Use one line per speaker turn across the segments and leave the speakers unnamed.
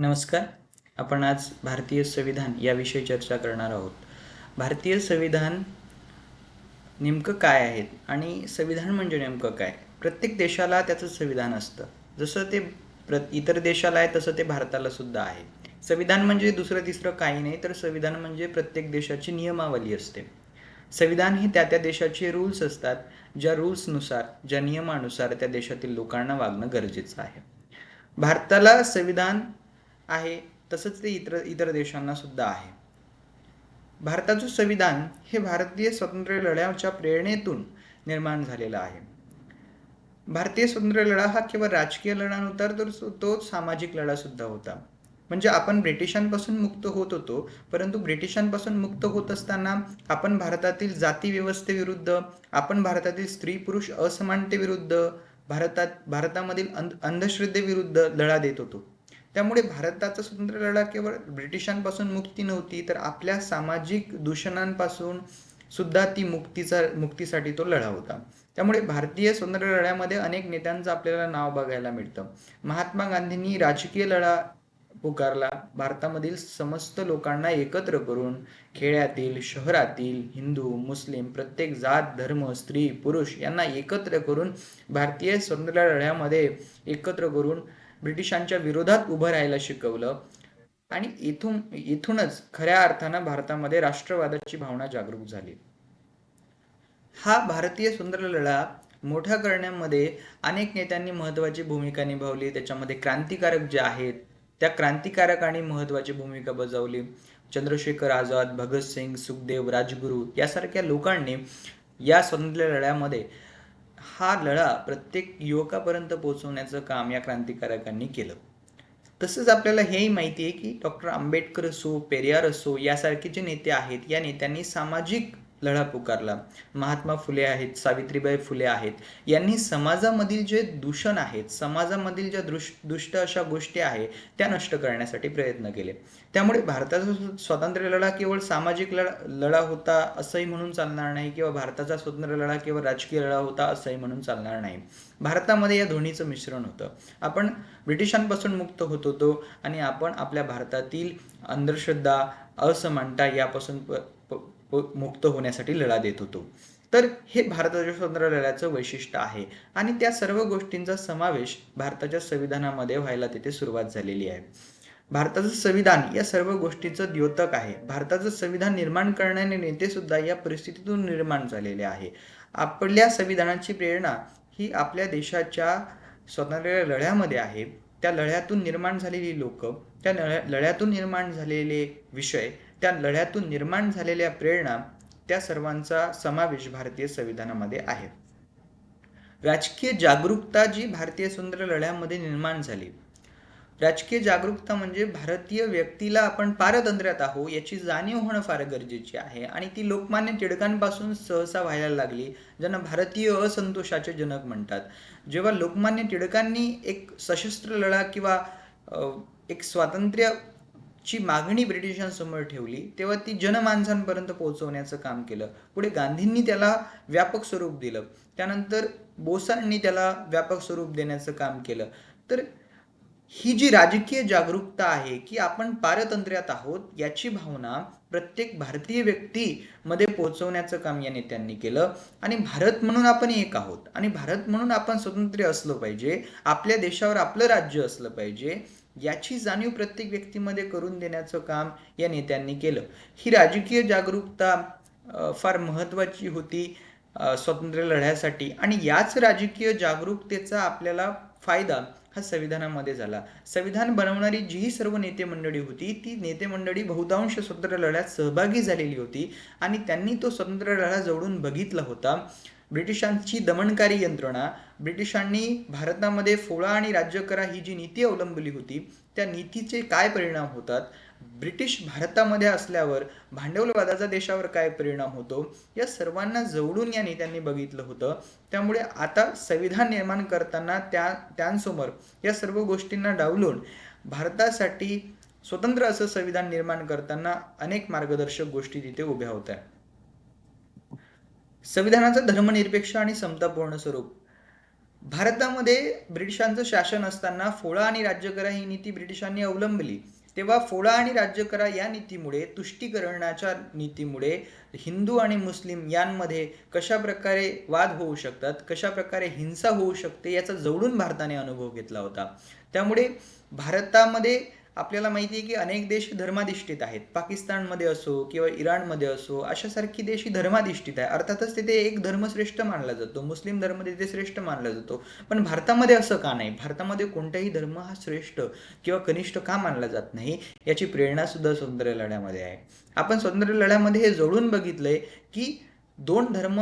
नमस्कार. आपण आज भारतीय संविधान याविषयी चर्चा करणार आहोत. भारतीय संविधान नेमकं काय आहे आणि संविधान म्हणजे नेमकं काय? प्रत्येक देशाला त्याचं संविधान असतं. जसं ते इतर देशाला आहे तसं ते भारताला सुद्धा आहे. संविधान म्हणजे दुसरं तिसरं काही नाही, तर संविधान म्हणजे प्रत्येक देशाची नियमावली असते. संविधान ही त्या त्या देशाचे रूल्स असतात, ज्या रूल्सनुसार, ज्या नियमानुसार त्या देशातील लोकांना वागणं गरजेचं आहे. भारताला संविधान आहे, तसंच ते इतर इतर देशांना सुद्धा आहे. भारताचं संविधान हे भारतीय स्वातंत्र्य लढ्याच्या प्रेरणेतून निर्माण झालेला आहे. भारतीय स्वातंत्र्य लढा हा केवळ राजकीय लढा नव्हता, तर तो सामाजिक लढा सुद्धा होता. म्हणजे आपण ब्रिटिशांपासून मुक्त होत होतो, परंतु ब्रिटिशांपासून मुक्त होत असताना आपण भारतातील जाती व्यवस्थेविरुद्ध, आपण भारतातील स्त्री पुरुष असमानतेविरुद्ध, भारतामधील अंधश्रद्धेविरुद्ध लढा देत होतो. त्यामुळे भारताचा स्वातंत्र्य लढा केवळ ब्रिटिशांपासून मुक्ती नव्हती, तर आपल्या सामाजिक दूषणांपासून सुद्धा ती मुक्तीसाठी तो लढा होता. त्यामुळे भारतीय स्वातंत्र्य लढ्यामध्ये अनेक नेत्यांचं आपल्याला नाव बघायला मिळतं. महात्मा गांधींनी राजकीय लढा पुकारला. भारतामधील समस्त लोकांना एकत्र करून खेड्यातील, शहरातील, हिंदू, मुस्लिम, प्रत्येक जात, धर्म, स्त्री, पुरुष यांना एकत्र करून भारतीय स्वातंत्र्य लढ्यामध्ये एकत्र करून ब्रिटिशांच्या विरोधात उभं राहायला शिकवलं. आणि इथूनच खऱ्या अर्थानं भारतामध्ये राष्ट्रवादाची भावना जागरूक झाली. हा भारतीय स्वातंत्र्य लढा मोठा करण्यामध्ये अनेक नेत्यांनी महत्त्वाची भूमिका निभावली. त्याच्यामध्ये क्रांतिकारक जे आहेत त्या क्रांतिकारकांनी महत्त्वाची भूमिका बजावली. चंद्रशेखर आझाद, भगतसिंग, सुखदेव, राजगुरू यासारख्या लोकांनी या स्वातंत्र्य लढ्यामध्ये हा लढा प्रत्येक युवकापर्यंत पोहोचवण्याचं काम या क्रांतिकारकांनी केलं. तसंच आपल्याला हेही माहिती आहे की डॉक्टर आंबेडकर असो, पेरियार असो यासारखे जे नेते आहेत, या नेत्यांनी सामाजिक लढा पुकारला. महात्मा फुले आहेत, सावित्रीबाई फुले आहेत, यांनी समाजामधील जे दूषण आहेत, समाजामधील ज्या दुष्ट अशा गोष्टी आहेत त्या नष्ट करण्यासाठी प्रयत्न केले. त्यामुळे भारताचा स्वातंत्र्य लढा केवळ सामाजिक लढा होता असंही म्हणून चालणार नाही, किंवा भारताचा स्वातंत्र्य लढा केवळ राजकीय लढा होता असंही म्हणून चालणार नाही. भारतामध्ये या दोन्हीचं मिश्रण होतं. आपण ब्रिटिशांपासून मुक्त होत होतो आणि आपण आपल्या भारतातील अंधश्रद्धा, असमानता यापासून मुक्त होण्यासाठी लढा देत होतो. तर हे भारताच्या स्वातंत्र्य लढ्याचं वैशिष्ट्य आहे आणि त्या सर्व गोष्टींचा समावेश भारताच्या संविधानामध्ये व्हायला तिथे सुरुवात झालेली आहे. भारताचं संविधान या सर्व गोष्टीचं द्योतक आहे. भारताचं संविधान निर्माण करणारे नेते सुद्धा या परिस्थितीतून निर्माण झालेले आहे. आपल्या संविधानाची प्रेरणा ही आपल्या देशाच्या स्वातंत्र्य लढ्यामध्ये आहे. त्या लढ्यातून निर्माण झालेली लोक, त्या लढ्यातून निर्माण झालेले विषय, त्या लढ्यातून निर्माण झालेल्या प्रेरणा, त्या सर्वांचा समावेश भारतीय संविधानामध्ये आहे. राजकीय जागरूकता जी भारतीय स्वातंत्र्य लढ्यामध्ये निर्माण झाली, राजकीय जागरूकता म्हणजे भारतीय व्यक्तीला आपण पारतंत्र्यात आहोत याची जाणीव होणं फार गरजेची आहे. आणि ती लोकमान्य टिळकांपासून सहसा व्हायला लागली, ज्यांना भारतीय असंतोषाचे जनक म्हणतात. जेव्हा लोकमान्य टिळकांनी एक सशस्त्र लढा किंवा एक स्वातंत्र्याची मागणी ब्रिटिशांसमोर ठेवली, तेव्हा ती जनमानसांपर्यंत पोहोचवण्याचं काम केलं. पुढे गांधींनी त्याला व्यापक स्वरूप दिलं, त्यानंतर बोसांनी त्याला व्यापक स्वरूप देण्याचं काम केलं. तर ही जी राजकीय जागरूकता आहे की आपण पारतंत्र्यात आहोत याची भावना प्रत्येक भारतीय व्यक्तीमध्ये पोहोचवण्याचं काम या नेत्यांनी केलं. आणि भारत म्हणून आपण एक आहोत आणि भारत म्हणून आपण स्वतंत्र असलो पाहिजे, आपल्या देशावर आपलं राज्य असलं पाहिजे याची जाणीव प्रत्येक व्यक्तीमध्ये करून देण्याचं काम या नेत्यांनी केलं. ही राजकीय जागरूकता फार महत्त्वाची होती स्वातंत्र्य लढ्यासाठी. आणि याच राजकीय जागरूकतेचा आपल्याला फायदा हा संविधानामध्ये झाला. संविधान बनवणारी जी सर्व नेते मंडळी होती, ती नेते मंडळी बहुतांश स्वातंत्र्य लढ्यात सहभागी झालेली होती आणि त्यांनी तो स्वातंत्र्य लढा जवळून बघितला होता. ब्रिटिशांची दमनकारी यंत्रणा, ब्रिटिशांनी भारतामध्ये फोळा आणि राज्य करा ही जी नीती अवलंबली होती, त्या नीतीचे काय परिणाम होतात, ब्रिटिश भारतामध्ये असल्यावर भांडवलवादाचा देशावर काय परिणाम होतो, या सर्वांना जवळून या नेत्यांनी बघितलं होतं. त्यामुळे आता संविधान निर्माण करताना त्यांसमोर या सर्व गोष्टींना डावलून भारतासाठी स्वतंत्र असं संविधान निर्माण करताना अनेक मार्गदर्शक गोष्टी तिथे उभ्या होत्या. संविधानाचं धर्मनिरपेक्ष आणि समतापूर्ण स्वरूप, भारतामध्ये ब्रिटिशांचं शासन असताना फोडा आणि राज्य करा ही नीती ब्रिटिशांनी अवलंबली. तेव्हा फोडा आणि राज्य करा या नीतीमुळे, तुष्टीकरणाच्या नीतीमुळे हिंदू आणि मुस्लिम यांमध्ये कशा प्रकारे वाद होऊ शकतात, कशा प्रकारे हिंसा होऊ शकते याचा जवळून भारताने अनुभव घेतला होता. त्यामुळे भारतामध्ये आपल्याला माहिती आहे की अनेक देश धर्माधिष्ठित आहेत. पाकिस्तानमध्ये असो किंवा इराणमध्ये असो, अशासारखी देश ही धर्माधिष्ठित आहे. अर्थातच तिथे एक धर्म श्रेष्ठ मानला जातो, मुस्लिम धर्म तिथे श्रेष्ठ मानला जातो. पण भारतामध्ये असं का नाही? भारतामध्ये कोणताही धर्म हा श्रेष्ठ किंवा कनिष्ठ का मानला जात नाही याची प्रेरणा सुद्धा स्वातंत्र्य लढ्यामध्ये आहे. आपण स्वातंत्र्य लढ्यामध्ये हे जोडून बघितलंय की दोन धर्म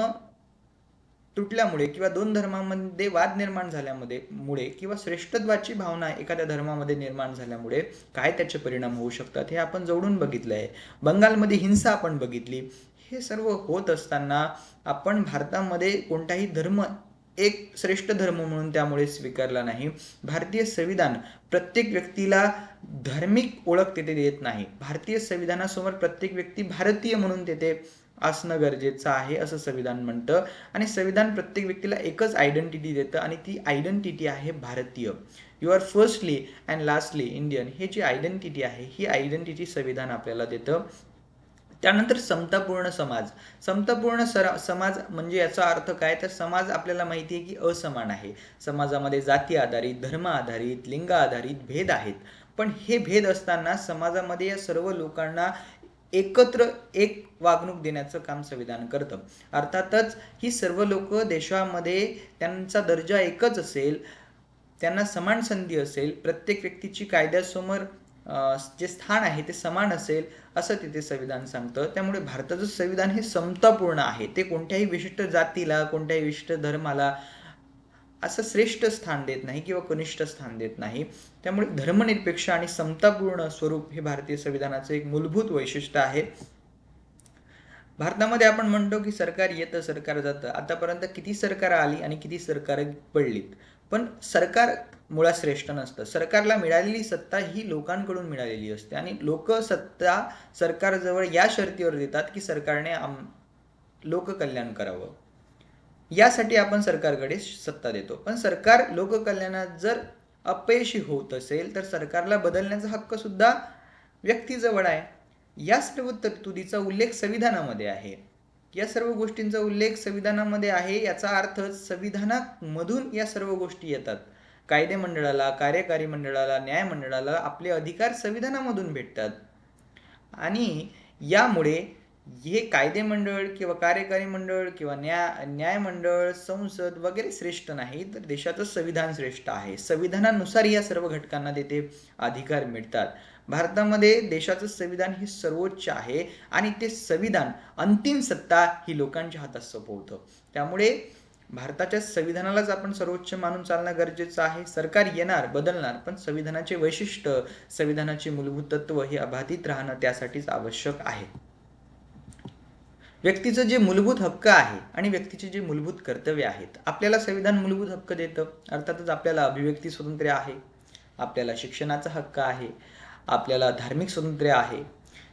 तुटल्यामुळे किंवा दोन धर्मांमध्ये वाद निर्माण झाल्यामुळे किंवा श्रेष्ठत्वाची भावना एखाद्या धर्मामध्ये निर्माण झाल्यामुळे काय त्याचे परिणाम होऊ शकतात हे आपण जोडून बघितलं आहे. बंगालमध्ये हिंसा आपण बघितली. हे सर्व होत असताना आपण भारतामध्ये कोणताही धर्म एक श्रेष्ठ धर्म म्हणून त्यामुळे स्वीकारला नाही. भारतीय संविधान प्रत्येक व्यक्तीला धार्मिक ओळख तिथे देत नाही. भारतीय संविधानासमोर प्रत्येक व्यक्ती भारतीय म्हणून तिथे असणं गरजेचं आहे असं संविधान म्हणतं. आणि संविधान प्रत्येक व्यक्तीला एकच आयडेंटिटी देतं आणि ती आयडेंटिटी आहे भारतीय. You are firstly and lastly Indian. हे जी आयडेंटिटी आहे ही आयडेंटिटी संविधान आपल्याला देतं. त्यानंतर समतापूर्ण समाज. समतापूर्ण समाज म्हणजे याचा अर्थ काय? तर समाज आपल्याला माहिती आहे की असमान आहे. समाजामध्ये जाती आधारित, धर्म आधारित, लिंग आधारित भेद आहेत. पण हे भेद असताना समाजामध्ये या सर्व लोकांना एकत्र एक वागणूक देण्याचं काम संविधान करतं. अर्थातच ही सर्व लोक देशामध्ये त्यांचा दर्जा एकच असेल, त्यांना समान संधी असेल, प्रत्येक व्यक्तीची कायद्यासमोर जे स्थान आहे ते समान असेल असं तिथे संविधान सांगतं. त्यामुळे भारताचं संविधान हे समतापूर्ण आहे. ते कोणत्याही विशिष्ट जातीला, कोणत्याही विशिष्ट धर्माला असं श्रेष्ठ स्थान देत नाही किंवा कनिष्ठ स्थान देत नाही. त्यामुळे धर्मनिरपेक्ष आणि समतापूर्ण स्वरूप हे भारतीय संविधानाचं एक मूलभूत वैशिष्ट्य आहे. भारतामध्ये आपण म्हणतो की सरकार येतं, सरकार जातं. आतापर्यंत किती सरकार आली आणि किती सरकार पडलीत. पण सरकार मुळात श्रेष्ठ नसतं. सरकारला मिळालेली सत्ता ही लोकांकडून मिळालेली असते आणि लोक सत्ता सरकारजवळ या शर्तीवर देतात की सरकारने लोककल्याण करावं. यासाठी आपण सरकारकडे सत्ता देतो. पण सरकार लोककल्याणात जर अपयशी होत असेल तर सरकारला बदलण्याचा हक्क सुद्धा व्यक्तीजवळ आहे. या सर्व तरतुदीचा उल्लेख संविधानामध्ये आहे. या सर्व गोष्टींचा उल्लेख संविधानामध्ये आहे. याचा अर्थ संविधानामधून या सर्व गोष्टी येतात. कायदे मंडळाला, कार्यकारी मंडळाला, न्याय मंडळाला आपले अधिकार संविधानामधून भेटतात. आणि यामुळे हे कायदे मंडळ किंवा कार्यकारी मंडळ किंवा न्याय मंडळ, संसद वगैरे श्रेष्ठ नाही, तर देशाचं संविधान श्रेष्ठ आहे. संविधानानुसार या सर्व घटकांना तिथे अधिकार मिळतात. भारतामध्ये देशाचं संविधान हे सर्वोच्च आहे आणि ते संविधान अंतिम सत्ता ही लोकांच्या हातात सोपवतं. त्यामुळे भारताच्या संविधानालाच आपण सर्वोच्च मानून चालणं गरजेचं आहे. सरकार येणार, बदलणार, पण संविधानाचे वैशिष्ट्य, संविधानाचे मूलभूत तत्व हे अबाधित राहणं त्यासाठीच आवश्यक आहे. व्यक्तीचं जे मूलभूत हक्क आहे आणि व्यक्तीचे जे मूलभूत कर्तव्य आहेत, आपल्याला संविधान मूलभूत हक्क देतं. अर्थातच आपल्याला अभिव्यक्ती स्वातंत्र्य आहे, आपल्याला शिक्षणाचा हक्क आहे, आपल्याला धार्मिक स्वातंत्र्य आहे.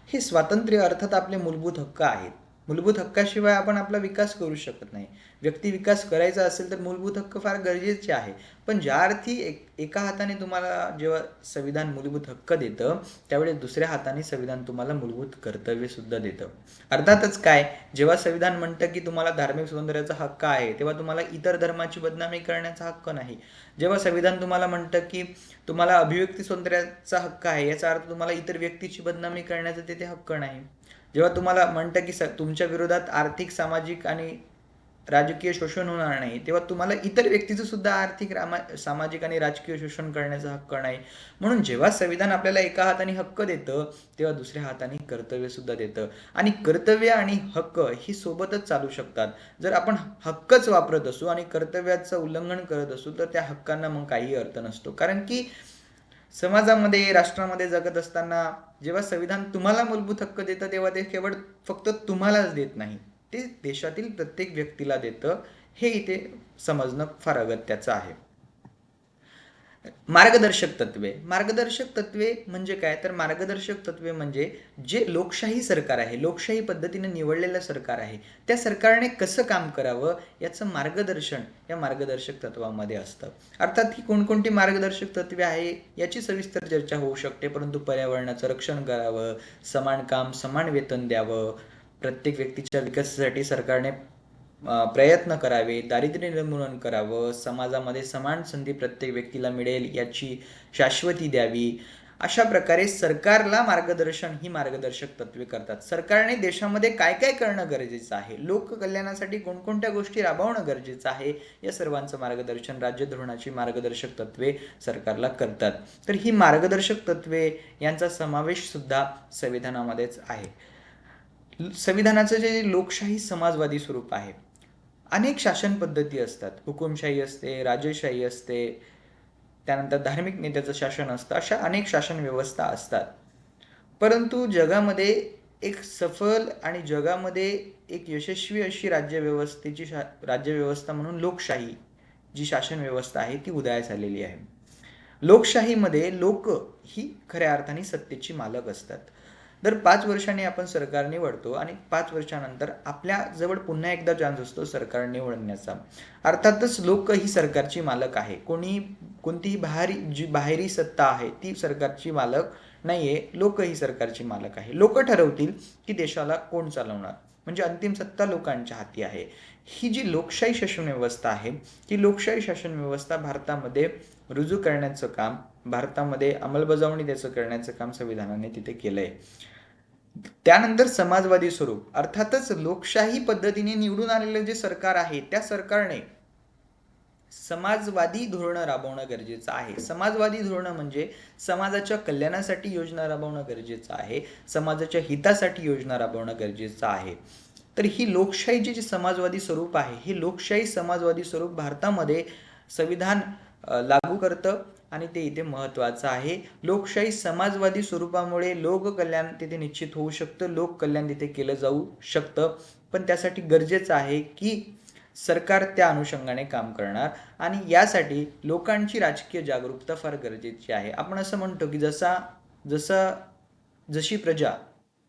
हे स्वातंत्र्य अर्थात आपले मूलभूत हक्क आहेत. मूलभूत हक्काशिवाय आपण आपला विकास करू शकत नाही. व्यक्ती विकास करायचा असेल तर मूलभूत हक्क फार गरजेचे आहे. पण ज्या अर्थी एका हाताने तुम्हाला जेव्हा संविधान मूलभूत हक्क देतं, त्यावेळेस दुसऱ्या हाताने संविधान तुम्हाला मूलभूत कर्तव्य सुद्धा देतं. अर्थातच काय, जेव्हा संविधान म्हणतं की तुम्हाला धार्मिक स्वातंत्र्याचा हक्क आहे, तेव्हा तुम्हाला इतर धर्माची बदनामी करण्याचा हक्क नाही. जेव्हा संविधान तुम्हाला म्हणतं की तुम्हाला अभिव्यक्ती स्वातंत्र्याचा हक्क आहे, याचा अर्थ तुम्हाला इतर व्यक्तीची बदनामी करण्याचा तिथे हक्क नाही. जेव्हा तुम्हाला म्हणतं की तुमच्या विरोधात आर्थिक, सामाजिक आणि राजकीय शोषण होणार नाही, तेव्हा तुम्हाला इतर व्यक्तीचं सुद्धा आर्थिक, सामाजिक आणि राजकीय शोषण करण्याचा हक्क नाही. म्हणून जेव्हा संविधान आपल्याला एका हाताने हक्क देतं, तेव्हा दुसऱ्या हाताने कर्तव्य सुद्धा देतं. आणि कर्तव्य आणि हक्क ही सोबतच चालू शकतात. जर आपण हक्कच वापरत असू आणि कर्तव्याचं उल्लंघन करत असू तर त्या हक्कांना मग काही अर्थ नसतो. कारण की समाजामध्ये, राष्ट्रामध्ये जगत असताना जेव्हा संविधान तुम्हाला मूलभूत हक्क देतं, तेव्हा ते केवळ फक्त तुम्हालाच देत नाही, ते देशातील प्रत्येक व्यक्तीला देतं. हे इथे समजणं फार अगत्याचं आहे. मार्गदर्शक तत्वे म्हणजे काय, तर मार्गदर्शक तत्वे म्हणजे जे लोकशाही सरकार आहे, लोकशाही पद्धतीने निवडलेलं सरकार आहे, त्या सरकारने कसं काम करावं याचं मार्गदर्शन या मार्गदर्शक तत्वामध्ये असतं. अर्थात ही कोणकोणती मार्गदर्शक तत्वे आहे याची सविस्तर चर्चा होऊ शकते, परंतु पर्यावरणाचं रक्षण करावं, समान काम समान वेतन द्यावं, प्रत्येक व्यक्तीच्या विकासासाठी सरकारने प्रयत्न करावे, दारिद्र्य निर्मूलन करावं, समाजामध्ये समान संधी प्रत्येक व्यक्तीला मिळेल याची शाश्वती द्यावी, अशा प्रकारे सरकारला मार्गदर्शन ही मार्गदर्शक तत्वे करतात. सरकारने देशामध्ये काय काय करणं गरजेचं आहे, लोककल्याणासाठी कोणकोणत्या गोष्टी राबवणं गरजेचं आहे, या सर्वांचं मार्गदर्शन राज्य धोरणाची मार्गदर्शक तत्वे सरकारला करतात. तर ही मार्गदर्शक तत्वे यांचा समावेश सुद्धा संविधानामध्येच आहे. संविधानाचं जे लोकशाही समाजवादी स्वरूप आहे, अनेक शासन पद्धती असतात, हुकुमशाही असते, राजेशाही असते, त्यानंतर धार्मिक नेत्याचं शासन असतं, अशा अनेक शासन व्यवस्था असतात. परंतु जगामध्ये एक सफल आणि जगामध्ये एक यशस्वी अशी राज्यव्यवस्था म्हणून लोकशाही जी शासन व्यवस्था आहे ती उदयास आलेली आहे. लोकशाहीमध्ये लोक ही खऱ्या अर्थाने सत्तेची मालक असतात. दर 5 वर्षांनी आपण सरकार निवडतो आणि 5 वर्षानंतर आपल्या जवळ पुन्हा एकदा चान्स असतो सरकार निवडण्याचा. अर्थातच लोक ही सरकारची मालक आहे. कोणतीही बाहेरी सत्ता आहे ती सरकारची मालक नाहीये, लोक ही सरकारची मालक आहे. लोक ठरवतील की देशाला कोण चालवणार, म्हणजे अंतिम सत्ता लोकांच्या हाती आहे. ही जी लोकशाही शासन व्यवस्था आहे, ही लोकशाही शासन व्यवस्था भारतामध्ये रुजू करण्याचं काम, भारतामध्ये अंमलबजावणी त्याचं करण्याचं काम संविधानाने तिथे केलंय. त्यानंतर समाजवादी स्वरूप, अर्थातच लोकशाही पद्धतीने निवडून आलेलं जे सरकार आहे त्या सरकारने समाजवादी धोरणं राबवणं गरजेचं आहे. समाजवादी धोरणं म्हणजे समाजाच्या कल्याणासाठी योजना राबवणं गरजेचं आहे, समाजाच्या हितासाठी योजना राबवणं गरजेचं आहे. तर ही लोकशाहीचे जे समाजवादी स्वरूप आहे, हे लोकशाही समाजवादी स्वरूप भारतामध्ये संविधान लागू करतं आणि ते इथे महत्त्वाचं आहे. लोकशाही समाजवादी स्वरूपामुळे लोककल्याण तिथे निश्चित होऊ शकतं, लोककल्याण तिथे केलं जाऊ शकतं, पण त्यासाठी गरजेचं आहे की सरकार त्या अनुषंगाने काम करणार आणि यासाठी लोकांची राजकीय जागरूकता फार गरजेची आहे. आपण असं म्हणतो की जशी प्रजा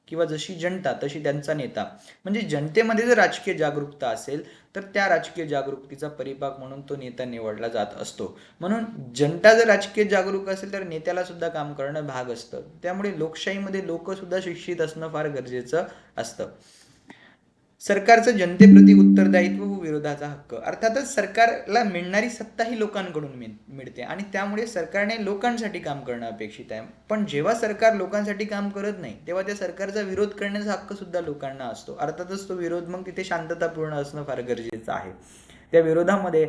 किंवा जशी जनता तशी त्यांचा नेता, म्हणजे जनतेमध्ये जर राजकीय जागरूकता असेल तर त्या राजकीय जागरूकतेचा परिपाक म्हणून तो नेता निवडला जात असतो. म्हणून जनता जर राजकीय जागरूक असेल तर नेत्याला सुद्धा काम करणं भाग असतं. त्यामुळे लोकशाहीमध्ये लोक सुद्धा शिक्षित असणं फार गरजेचं असतं. सरकारचं जनतेप्रती उत्तरदायित्व व विरोधाचा हक्क, अर्थातच सरकारला मिळणारी सत्ता ही लोकांकडून मिळते आणि त्यामुळे सरकारने लोकांसाठी काम करणं अपेक्षित आहे. पण जेव्हा सरकार लोकांसाठी काम करत नाही तेव्हा त्या सरकारचा विरोध करण्याचा हक्क सुद्धा लोकांना असतो. अर्थातच तो विरोध मग तिथे शांततापूर्ण असणं फार गरजेचं आहे. त्या विरोधामध्ये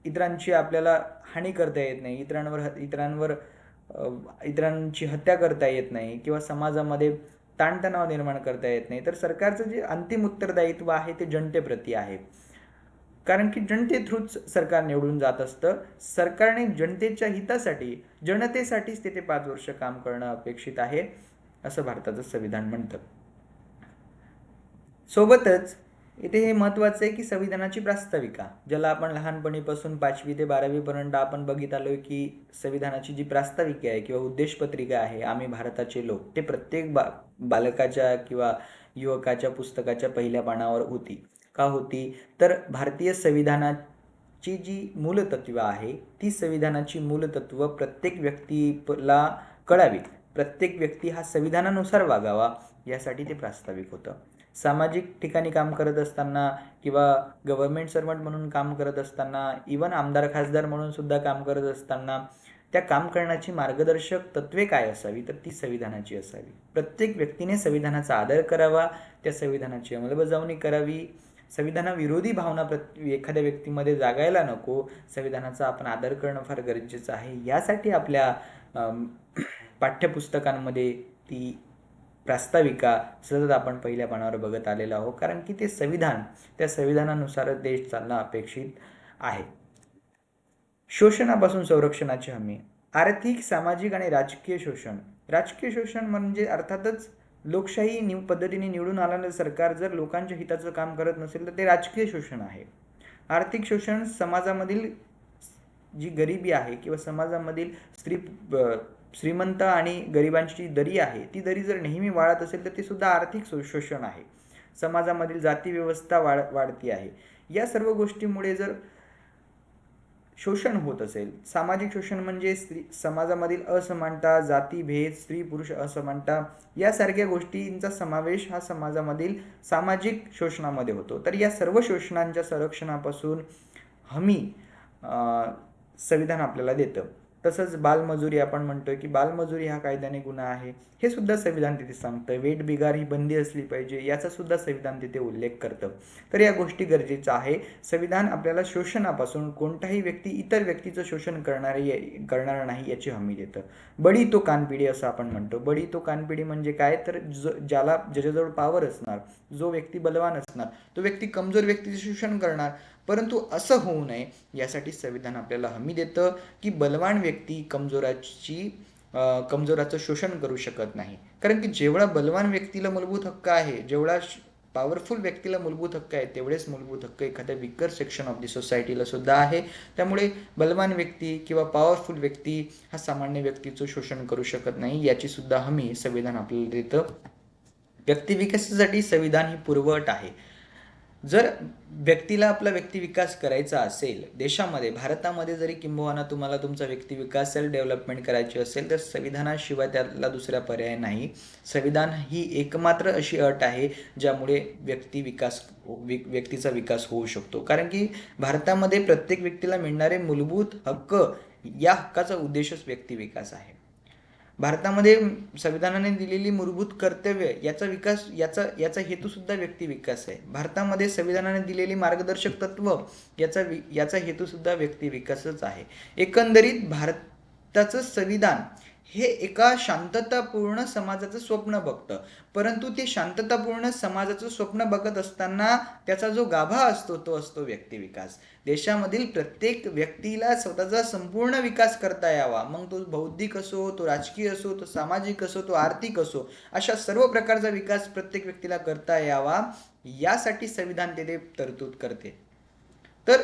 इतरांची आपल्याला हानी करता येत नाही, इतरांची हत्या करता येत नाही किंवा समाजामध्ये ताणतणाव निर्माण करता येत नाही. तर सरकारचं जे अंतिम उत्तरदायित्व आहे ते जनतेप्रती आहे, कारण की जनते थ्रूच सरकार निवडून जात असतं. सरकारने जनतेच्या हितासाठी, जनतेसाठीच तिथे 5 वर्ष काम करणं अपेक्षित आहे असं भारताचं संविधान म्हणतं. सोबतच इथे हे महत्त्वाचं आहे की संविधानाची प्रास्ताविका, ज्याला आपण लहानपणीपासून 5वी ते 12वी पर्यंत आपण बघित आलोय की संविधानाची जी प्रास्ताविका आहे किंवा उद्देशपत्रिका आहे, आम्ही भारताचे लोक, ते प्रत्येक बालकाच्या किंवा युवकाच्या पुस्तकाच्या पहिल्या पानावर होती. का होती, तर भारतीय संविधानाची जी मूलतत्व आहे ती संविधानाची मूलतत्व प्रत्येक व्यक्तीला कळावीत, प्रत्येक व्यक्ती हा संविधानानुसार वागावा यासाठी ते प्रास्ताविक होतं. सामाजिक ठिकाणी काम करत असताना किंवा गव्हर्नमेंट सर्वंट म्हणून काम करत असताना, इवन आमदार खासदार म्हणून सुद्धा काम करत असताना त्या काम करण्याची मार्गदर्शक तत्वे काय असावी, तर ती संविधानाची असावी. प्रत्येक व्यक्तीने संविधानाचा आदर करावा, त्या संविधानाची अंमलबजावणी करावी, संविधानाविरोधी भावना एखाद्या व्यक्तीमध्ये जागायला नको, संविधानाचा आपण आदर करणं फार गरजेचं आहे. यासाठी आपल्या पाठ्यपुस्तकांमध्ये ती प्रास्ताविका सतत आपण पहिल्या पानावर बघत आलेलो आहोत, कारण की ते संविधान, त्या संविधानानुसार देश चालणं अपेक्षित आहे. शोषणापासून संरक्षणाची हमी, आर्थिक, सामाजिक आणि राजकीय शोषण. राजकीय शोषण म्हणजे अर्थातच लोकशाही पद्धतीने निवडून आलेलं सरकार जर लोकांच्या हिताचं काम करत नसेल तर ते राजकीय शोषण आहे. आर्थिक शोषण समाजामधील जी गरिबी आहे किंवा समाजामधील श्रीमंत आणि गरिबांची दरी आहे, ती दरी जर नेहमी वाढत असेल तर ते सुद्धा आर्थिक शोषण आहे. समाजामधील जाती व्यवस्था वाढती आहे. या सर्व गोष्टीमुळे जर शोषण होत असेल, सामाजिक शोषण म्हणजे समाजामधील असमानता, जातीभेद, स्त्री पुरुष असमानता यासारख्या गोष्टींचा समावेश हा समाजामधील सामाजिक शोषणामध्ये होतो. तर या सर्व शोषणांच्या संरक्षणापासून हमी संविधान आपल्याला देतं. तसंच बालमजुरी, आपण म्हणतोय की बालमजुरी हा कायद्याने गुन्हा आहे, हे सुद्धा संविधान तिथे सांगतं. वेठबिगार ही बंदी असली पाहिजे, याचा सुद्धा संविधान तिथे उल्लेख करतं. तर या गोष्टी गरजेचं आहे. संविधान आपल्याला शोषणापासून, कोणताही व्यक्ती इतर व्यक्तीचं शोषण करणारा नाही याची हमी देतं. बडी तो कानपिडी असं आपण म्हणतो. बडी तो कानपिडी म्हणजे काय, तर ज्याच्याजवळ पावर असणार, जो व्यक्ती बलवान असणार, तो व्यक्ती कमजोर व्यक्तीचं शोषण करणार. परंतु असं होऊ नये यासाठी संविधान आपल्याला हमी देतं की बलवान व्यक्ती कमजोराचं शोषण करू शकत नाही. कारण की जेवढा बलवान व्यक्तीला मूलभूत हक्क आहे, जेवढा पॉवरफुल व्यक्तीला मूलभूत हक्क आहे, तेवढेच मूलभूत हक्क एखाद्या विकर सेक्शन ऑफ दी सोसायटीला सुद्धा आहे. त्यामुळे बलवान व्यक्ती किंवा पॉवरफुल व्यक्ती हा सामान्य व्यक्तीचं शोषण करू शकत नाही, याची सुद्धा हमी संविधान आपल्याला देतं. व्यक्तिविकासासाठी संविधान ही पूर्वअट आहे. जर व्यक्तीला आपला व्यक्तिविकास करायचा असेल, देशामध्ये, भारतामध्ये जरी किंबहुना तुम्हाला तुमचा व्यक्तिविकास, सेल्फ डेव्हलपमेंट करायची असेल, तर संविधानाशिवाय त्याला दुसरा पर्याय नाही. संविधान ही एकमात्र अशी अट आहे ज्यामुळे व्यक्तीचा विकास होऊ शकतो. कारण की भारतामध्ये प्रत्येक व्यक्तीला मिळणारे मूलभूत हक्क, या हक्काचा उद्देशच व्यक्तिविकास आहे. भारतामध्ये संविधानाने दिलेली मूलभूत कर्तव्य याचा हेतू सुद्धा व्यक्तिविकास आहे. भारतामध्ये संविधानाने दिलेली मार्गदर्शक तत्व याचा हेतू सुद्धा व्यक्तिविकासच आहे. एकंदरीत भारताचं संविधान हे एका शांततापूर्ण समाजाचं स्वप्न बघतं. परंतु ते शांततापूर्ण समाजाचं स्वप्न बघत असताना त्याचा जो गाभा असतो तो असतो व्यक्तिविकास. देशामधील प्रत्येक व्यक्तीला स्वतःचा संपूर्ण विकास करता यावा, मग तो बौद्धिक असो, तो राजकीय असो, तो सामाजिक असो, तो आर्थिक असो, अशा सर्व प्रकारचा विकास प्रत्येक व्यक्तीला करता यावा, यासाठी संविधान तेथे तरतूद करते. तर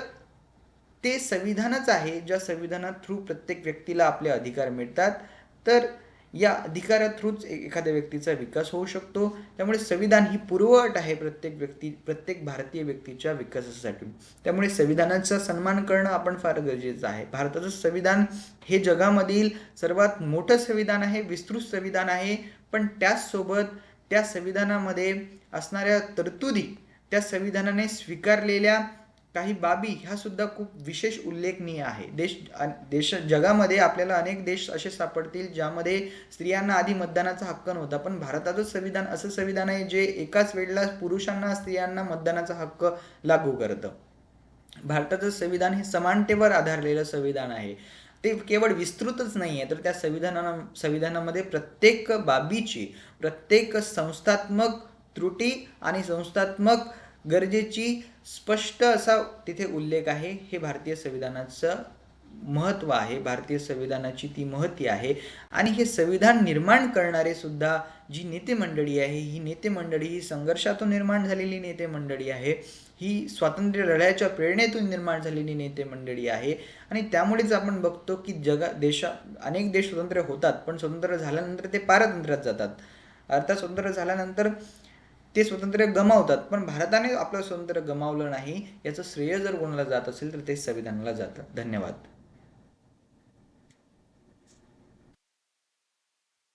ते संविधानच आहे ज्या संविधानात थ्रू प्रत्येक व्यक्तीला आपले अधिकार मिळतात. तर या अधिकारा थ्रूच एखाद्या व्यक्तीचा विकास होऊ शकतो. त्यामुळे संविधान ही पूर्वअट आहे प्रत्येक भारतीय व्यक्तीच्या विकासासाठी. त्यामुळे संविधानाचा सन्मान करणं आपण फार गरजेचं आहे. भारताचं संविधान हे जगामधील सर्वात मोठं संविधान आहे, विस्तृत संविधान आहे. पण त्याचसोबत त्या संविधानामध्ये असणाऱ्या तरतुदी, त्या संविधानाने स्वीकारलेल्या काही बाबी ह्या सुद्धा खूप विशेष उल्लेखनीय आहे. जगामध्ये आपल्याला अनेक देश असे सापडतील ज्यामध्ये स्त्रियांना आधी मतदानाचा हक्क नव्हता, पण भारताचं संविधान असं संविधान आहे जे एकाच वेळेला पुरुषांना, स्त्रियांना मतदानाचा हक्क लागू करतं. भारताचं संविधान हे समानतेवर आधारलेलं संविधान आहे. ते केवळ विस्तृतच नाही आहे, तर त्या संविधानामध्ये प्रत्येक बाबीची, प्रत्येक संस्थात्मक त्रुटी आणि संस्थात्मक गरजेची स्पष्ट असा तिथे उल्लेख आहे. हे भारतीय संविधानाचं महत्त्व आहे, भारतीय संविधानाची ती महती आहे. आणि हे संविधान निर्माण करणारे सुद्धा जी नेते मंडळी आहे, ही नेते मंडळी ही संघर्षातून निर्माण झालेली नेते मंडळी आहे, ही स्वातंत्र्य लढ्याच्या प्रेरणेतून निर्माण झालेली नेते मंडळी आहे. आणि त्यामुळेच आपण बघतो की अनेक देश स्वतंत्र होतात, पण स्वतंत्र झाल्यानंतर ते पारतंत्र्यात जातात. अर्थात स्वतंत्र झाल्यानंतर ते स्वातंत्र्य गमावतात, पण भारताने आपलं स्वातंत्र्य गमावलं नाही. याचं श्रेय जर कोणाला जात असेल तर ते संविधानाला जातं. धन्यवाद.